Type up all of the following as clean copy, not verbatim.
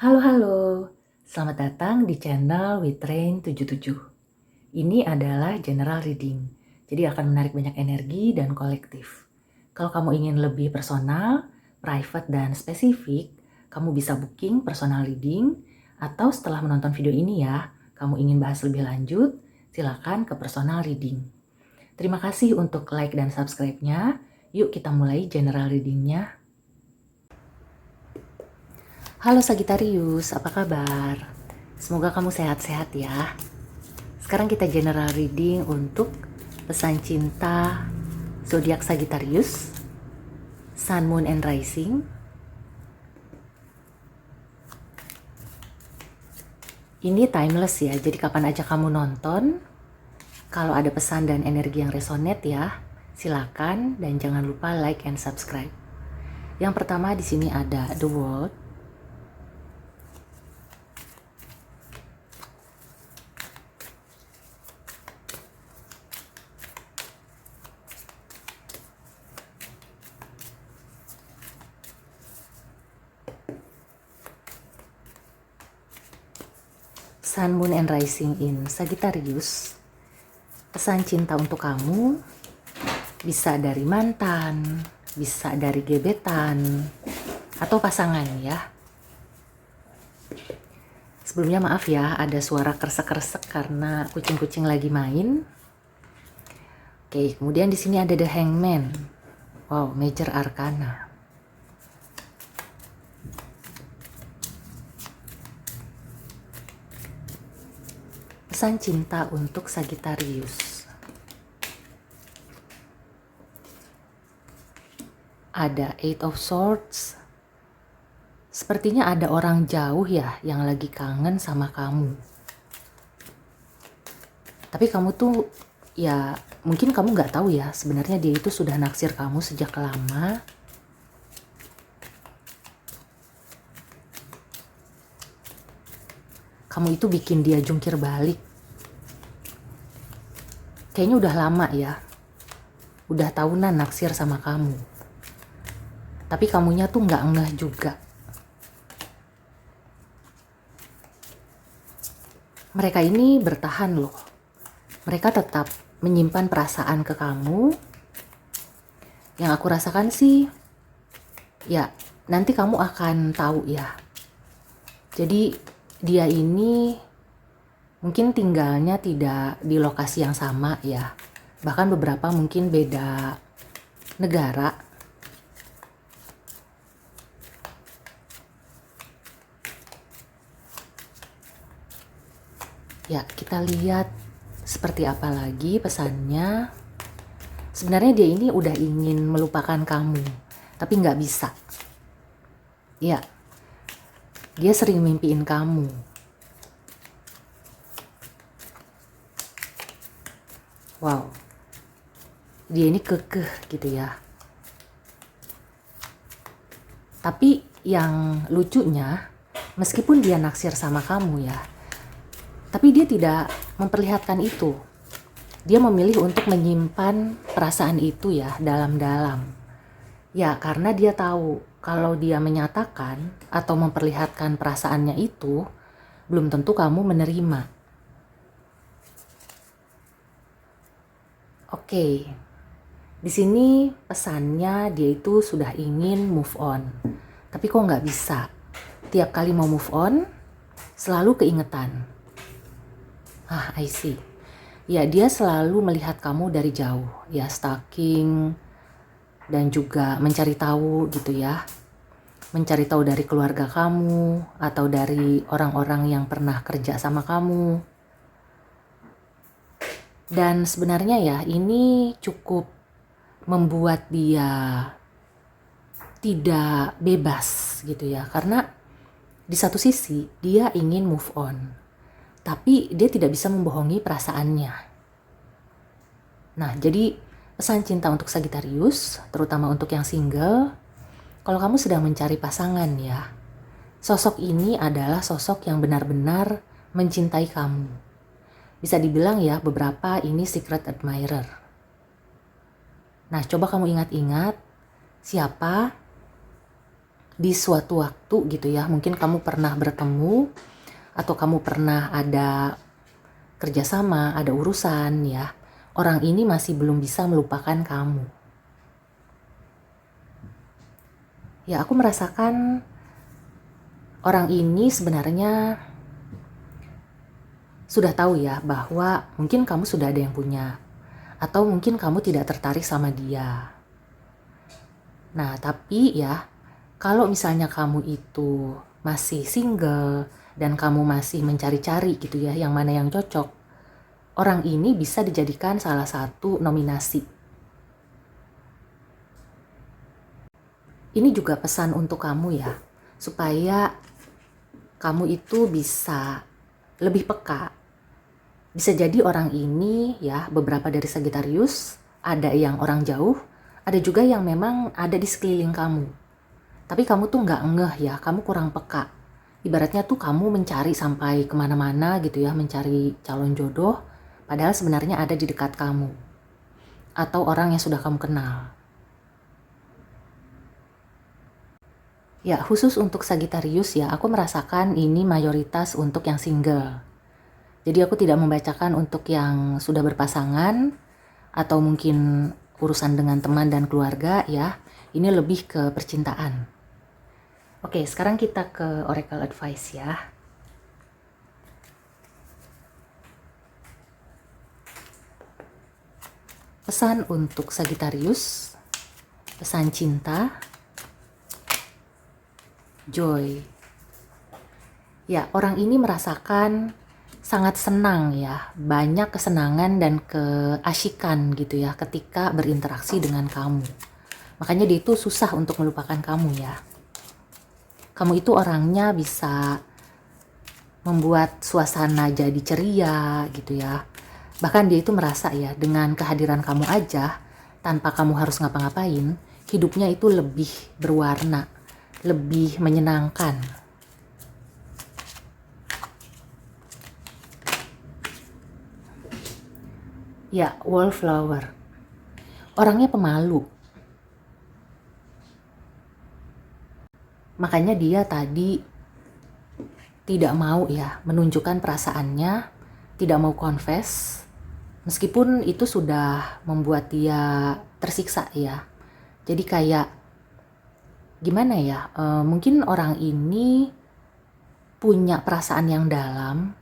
Halo, selamat datang di channel Witrain 77. Ini adalah general reading, jadi akan menarik banyak energi dan kolektif. Kalau kamu ingin lebih personal, private, dan spesifik, kamu bisa booking personal reading, atau setelah menonton video ini ya, kamu ingin bahas lebih lanjut, silakan ke personal reading. Terima kasih untuk like dan subscribe-nya. Yuk kita mulai general reading-nya. Halo Sagittarius, apa kabar? Semoga kamu sehat-sehat ya. Sekarang kita general reading untuk pesan cinta zodiak Sagittarius, Sun, Moon, and Rising. Ini timeless ya, jadi kapan aja kamu nonton. Kalau ada pesan dan energi yang resonate ya, silakan dan jangan lupa like and subscribe. Yang pertama di sini ada The World. Sun, Moon, and Rising in Sagittarius. Pesan cinta untuk kamu bisa dari mantan, bisa dari gebetan, atau pasangan ya. Sebelumnya maaf ya, ada suara kresek-kresek karena kucing-kucing lagi main. Oke, kemudian di sini ada The Hangman. Wow, Major Arcana. Pesan cinta untuk Sagittarius. Ada Eight of Swords. Sepertinya ada orang jauh ya yang lagi kangen sama kamu. Tapi kamu tuh ya mungkin kamu nggak tahu ya sebenarnya dia itu sudah naksir kamu sejak lama. Kamu itu bikin dia jungkir balik. Kayaknya udah lama ya. Udah tahunan naksir sama kamu. Tapi kamunya tuh nggak ngeh juga. Mereka ini bertahan loh. Mereka tetap menyimpan perasaan ke kamu. Yang aku rasakan sih, ya nanti kamu akan tahu ya. Jadi dia ini mungkin tinggalnya tidak di lokasi yang sama ya. Bahkan beberapa mungkin beda negara. Ya, kita lihat seperti apa lagi pesannya. Sebenarnya dia ini udah ingin melupakan kamu, tapi nggak bisa. Ya, dia sering mimpiin kamu. Wow, dia ini kekeh gitu ya. Tapi yang lucunya, meskipun dia naksir sama kamu ya, tapi dia tidak memperlihatkan itu. Dia memilih untuk menyimpan perasaan itu ya dalam-dalam. Ya karena dia tahu kalau dia menyatakan atau memperlihatkan perasaannya itu, belum tentu kamu menerima. Oke, di sini pesannya dia itu sudah ingin move on, tapi kok nggak bisa. Tiap kali mau move on, selalu keingetan. I see. Ya, dia selalu melihat kamu dari jauh, ya stalking dan juga mencari tahu gitu ya. Mencari tahu dari keluarga kamu atau dari orang-orang yang pernah kerja sama kamu. Dan sebenarnya ya ini cukup membuat dia tidak bebas gitu ya. Karena di satu sisi dia ingin move on, tapi dia tidak bisa membohongi perasaannya. Nah, jadi pesan cinta untuk Sagittarius, terutama untuk yang single, kalau kamu sedang mencari pasangan ya, sosok ini adalah sosok yang benar-benar mencintai kamu. Bisa dibilang ya beberapa ini secret admirer. Nah, coba kamu ingat-ingat siapa di suatu waktu gitu ya, mungkin kamu pernah bertemu atau kamu pernah ada kerjasama, ada urusan ya, orang ini masih belum bisa melupakan kamu. Ya, aku merasakan orang ini sebenarnya sudah tahu ya bahwa mungkin kamu sudah ada yang punya, atau mungkin kamu tidak tertarik sama dia. Nah, tapi ya, kalau misalnya kamu itu masih single dan kamu masih mencari-cari gitu ya, yang mana yang cocok, orang ini bisa dijadikan salah satu nominasi. Ini juga pesan untuk kamu ya, supaya kamu itu bisa lebih peka. Bisa jadi orang ini ya, beberapa dari Sagittarius, ada yang orang jauh, ada juga yang memang ada di sekeliling kamu. Tapi kamu tuh nggak ngeh ya, kamu kurang peka. Ibaratnya tuh kamu mencari sampai kemana-mana gitu ya, mencari calon jodoh, padahal sebenarnya ada di dekat kamu. Atau orang yang sudah kamu kenal. Ya, khusus untuk Sagittarius ya, aku merasakan ini mayoritas untuk yang single. Jadi aku tidak membacakan untuk yang sudah berpasangan atau mungkin urusan dengan teman dan keluarga ya. Ini lebih ke percintaan. Oke, sekarang kita ke Oracle Advice ya. Pesan untuk Sagittarius, pesan cinta, joy. Ya, orang ini merasakan sangat senang ya, banyak kesenangan dan keasyikan gitu ya ketika berinteraksi dengan kamu. Makanya dia itu susah untuk melupakan kamu ya. Kamu itu orangnya bisa membuat suasana jadi ceria gitu ya. Bahkan dia itu merasa ya, dengan kehadiran kamu aja, tanpa kamu harus ngapa-ngapain, hidupnya itu lebih berwarna, lebih menyenangkan. Ya, wallflower. Orangnya pemalu. Makanya dia tadi tidak mau ya menunjukkan perasaannya, tidak mau confess, meskipun itu sudah membuat dia tersiksa ya. Jadi kayak gimana ya, mungkin orang ini punya perasaan yang dalam.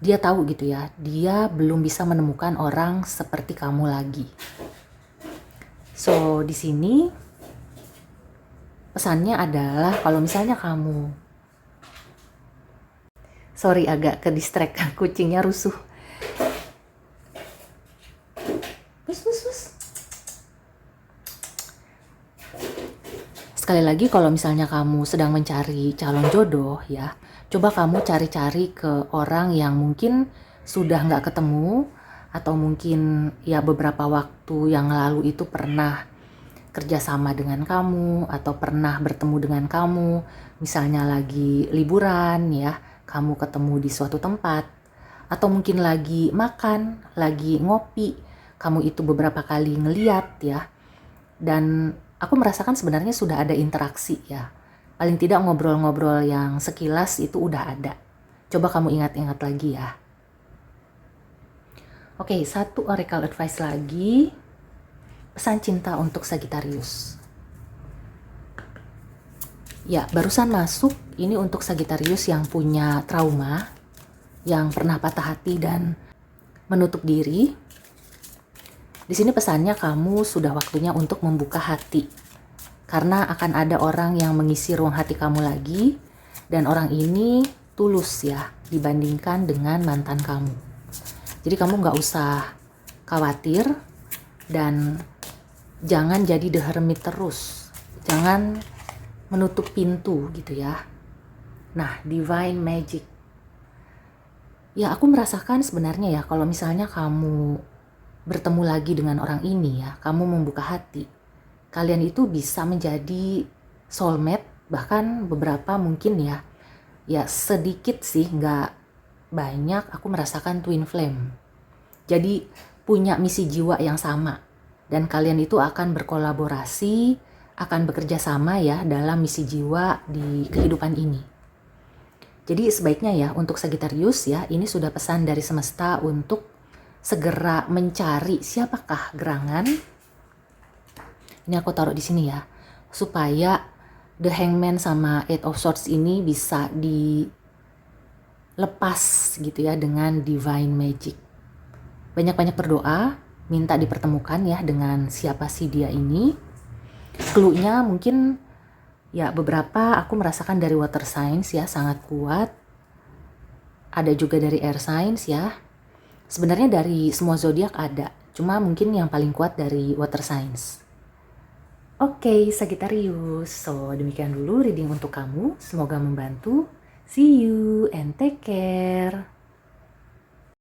Dia tahu gitu ya, dia belum bisa menemukan orang seperti kamu lagi. So, di sini pesannya adalah kalau misalnya kamu, sorry agak ke distract, kucingnya rusuh. Sekali lagi, kalau misalnya kamu sedang mencari calon jodoh ya, coba kamu cari-cari ke orang yang mungkin sudah nggak ketemu, atau mungkin ya beberapa waktu yang lalu itu pernah kerjasama dengan kamu, atau pernah bertemu dengan kamu, misalnya lagi liburan ya, kamu ketemu di suatu tempat, atau mungkin lagi makan, lagi ngopi, kamu itu beberapa kali ngeliat ya, dan aku merasakan sebenarnya sudah ada interaksi ya. Paling tidak ngobrol-ngobrol yang sekilas itu udah ada. Coba kamu ingat-ingat lagi ya. Oke, satu oracle advice lagi. Pesan cinta untuk Sagittarius. Ya, barusan masuk ini untuk Sagittarius yang punya trauma, yang pernah patah hati dan menutup diri. Di sini pesannya kamu sudah waktunya untuk membuka hati. Karena akan ada orang yang mengisi ruang hati kamu lagi, dan orang ini tulus ya dibandingkan dengan mantan kamu. Jadi kamu nggak usah khawatir, dan jangan jadi the hermit terus. Jangan menutup pintu gitu ya. Nah, divine magic. Ya, aku merasakan sebenarnya ya, kalau misalnya kamu bertemu lagi dengan orang ini ya, kamu membuka hati, kalian itu bisa menjadi soulmate, bahkan beberapa mungkin ya sedikit sih, nggak banyak, aku merasakan twin flame. Jadi punya misi jiwa yang sama, dan kalian itu akan berkolaborasi, akan bekerja sama ya dalam misi jiwa di kehidupan ini. Jadi sebaiknya ya untuk Sagittarius ya, ini sudah pesan dari semesta untuk segera mencari siapakah gerangan. Ini aku taruh di sini ya, supaya The Hangman sama Eight of Swords ini bisa dilepas gitu ya dengan divine magic. Banyak-banyak berdoa, minta dipertemukan ya dengan siapa sih dia ini. Clue-nya mungkin ya beberapa aku merasakan dari water signs ya, sangat kuat. Ada juga dari air signs ya. Sebenarnya dari semua zodiak ada, cuma mungkin yang paling kuat dari water signs. Oke, Sagittarius. So, demikian dulu reading untuk kamu. Semoga membantu. See you and take care.